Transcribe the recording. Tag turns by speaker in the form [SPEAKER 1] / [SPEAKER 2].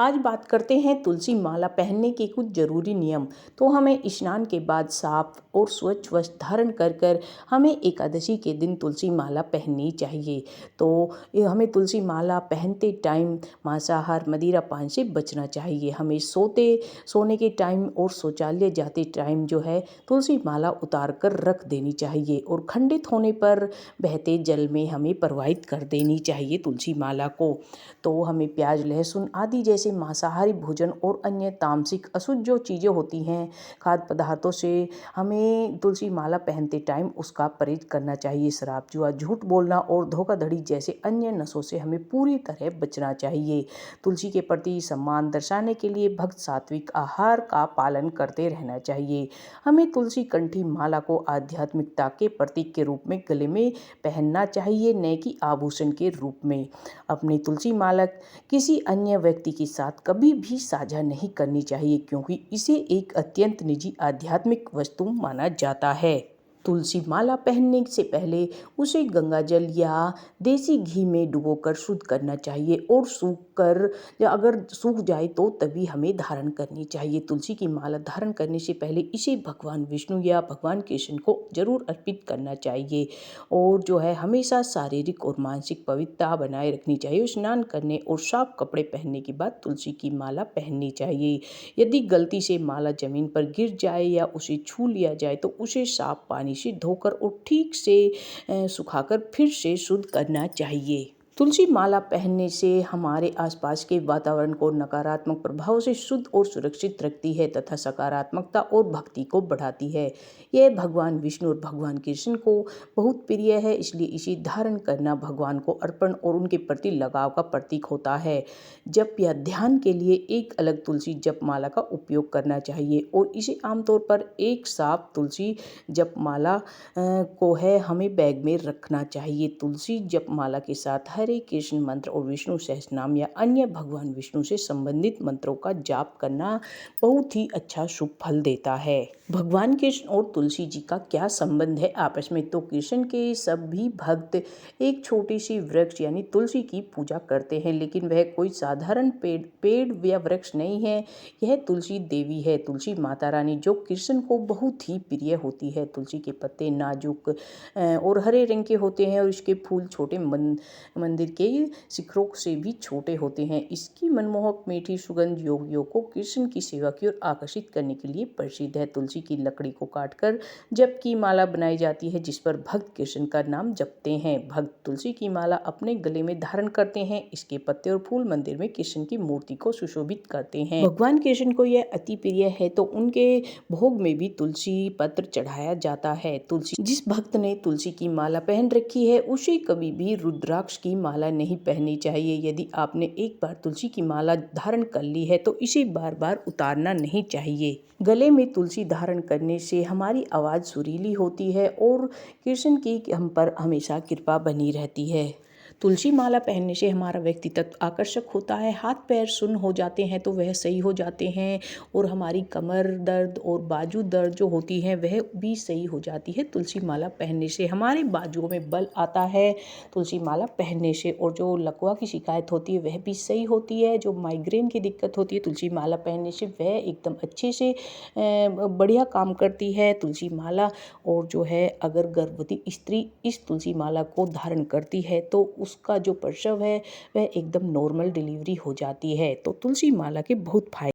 [SPEAKER 1] आज बात करते हैं तुलसी माला पहनने के कुछ ज़रूरी नियम। तो हमें स्नान के बाद साफ और स्वच्छ वस्त्र धारण कर कर हमें एकादशी के दिन तुलसी माला पहननी चाहिए। तो हमें तुलसी माला पहनते टाइम मांसाहार मदिरा पान से बचना चाहिए। हमें सोने के टाइम और शौचालय जाते टाइम जो है तुलसी माला उतार कर रख देनी चाहिए और खंडित होने पर बहते जल में हमें प्रवाहित कर देनी चाहिए तुलसी माला को। तो हमें प्याज लहसुन आदि जैसे मांसाहारी भोजन और अन्य तामसिक अशुद्ध जो चीज़ें होती हैं खाद्य पदार्थों से हमें तुलसी माला पहनते टाइम उसका परहेज करना चाहिए। शराब जुआ झूठ बोलना और धोखाधड़ी जैसे अन्य नशों से हमें पूरी तरह बचना चाहिए। तुलसी के प्रति सम्मान दर्शाने के लिए भक्त सात्विक आहार का पालन करते रहना चाहिए। हमें तुलसी कंठी माला को आध्यात्मिकता के प्रतीक के रूप में गले में पहनना चाहिए, न कि आभूषण के रूप में। अपनी तुलसी माला किसी अन्य व्यक्ति के साथ कभी भी साझा नहीं करनी चाहिए, क्योंकि इसे एक अत्यंत निजी आध्यात्मिक वस्तु माना जाता है। तुलसी माला पहनने से पहले उसे गंगा जल या देसी घी में डुबोकर शुद्ध करना चाहिए और सूख कर या अगर सूख जाए तो तभी हमें धारण करनी चाहिए। तुलसी की माला धारण करने से पहले इसे भगवान विष्णु या भगवान कृष्ण को जरूर अर्पित करना चाहिए और जो है हमेशा शारीरिक और मानसिक पवित्रता बनाए रखनी चाहिए। स्नान करने और साफ कपड़े पहनने के बाद तुलसी की माला पहननी चाहिए। यदि गलती से माला जमीन पर गिर जाए या उसे छू लिया जाए तो उसे साफ पानी से धोकर और ठीक से सुखाकर फिर से शुद्ध करना चाहिए। तुलसी माला पहनने से हमारे आसपास के वातावरण को नकारात्मक प्रभाव से शुद्ध और सुरक्षित रखती है तथा सकारात्मकता और भक्ति को बढ़ाती है। यह भगवान विष्णु और भगवान कृष्ण को बहुत प्रिय है, इसलिए इसे धारण करना भगवान को अर्पण और उनके प्रति लगाव का प्रतीक होता है। जप या ध्यान के लिए एक अलग तुलसी जप माला का उपयोग करना चाहिए और इसे आमतौर पर एक साफ तुलसी जप माला को है हमें बैग में रखना चाहिए। तुलसी जप माला के साथ हरे कृष्ण मंत्र और विष्णु सहस्त्रनाम या अन्य भगवान विष्णु से संबंधित मंत्रों का जाप करना बहुत ही अच्छा शुभ फल देता है। भगवान कृष्ण और तुलसी जी का क्या संबंध है आपस में? तो कृष्ण के सभी भक्त एक छोटी सी वृक्ष यानी तुलसी की पूजा करते हैं, लेकिन वह कोई साधारण पेड़ या वृक्ष नहीं है। यह तुलसी देवी है, तुलसी माता रानी, जो कृष्ण को बहुत ही प्रिय होती है। तुलसी के पत्ते नाजुक और हरे रंग के होते हैं और इसके फूल छोटे मंदिर के शिखरों से भी छोटे होते हैं। इसकी मनमोहक मीठी सुगंध योगियों को कृष्ण की सेवा की ओर आकर्षित करने के लिए प्रसिद्ध है। तुलसी की लकड़ी को काटकर जप की माला बनाई जाती है, जिस पर भक्त कृष्ण का नाम जपते हैं। भक्त तुलसी की माला अपने गले में धारण करते हैं। इसके पत्ते और फूल मंदिर में कृष्ण की मूर्ति को सुशोभित करते हैं। भगवान कृष्ण को यह अति प्रिय है तो उनके भोग में भी तुलसी पत्र चढ़ाया जाता है। तुलसी जिस भक्त ने तुलसी की माला पहन रखी है उसे कभी भी रुद्राक्ष की माला नहीं पहननी चाहिए। यदि आपने एक बार तुलसी की माला धारण कर ली है तो इसे बार बार उतारना नहीं चाहिए। गले में तुलसी धारण करने से हमारी आवाज़ सुरीली होती है और कृष्ण की हम पर हमेशा कृपा बनी रहती है। तुलसी माला पहनने से हमारा व्यक्तित्व आकर्षक होता है, हाथ पैर सुन्न हो जाते हैं तो वह सही हो जाते हैं और हमारी कमर दर्द और बाजू दर्द जो होती है वह भी सही हो जाती है। तुलसी माला पहनने से हमारे बाजुओं में बल आता है। तुलसी माला पहनने से और जो लकवा की शिकायत होती है वह भी सही होती है। जो माइग्रेन की दिक्कत होती है तुलसी माला पहनने से वह एकदम अच्छे से बढ़िया काम करती है तुलसी माला। और जो है अगर गर्भवती स्त्री इस तुलसी माला को धारण करती है तो उसका जो प्रसव है वह एकदम नॉर्मल डिलीवरी हो जाती है। तो तुलसी माला के बहुत फायदे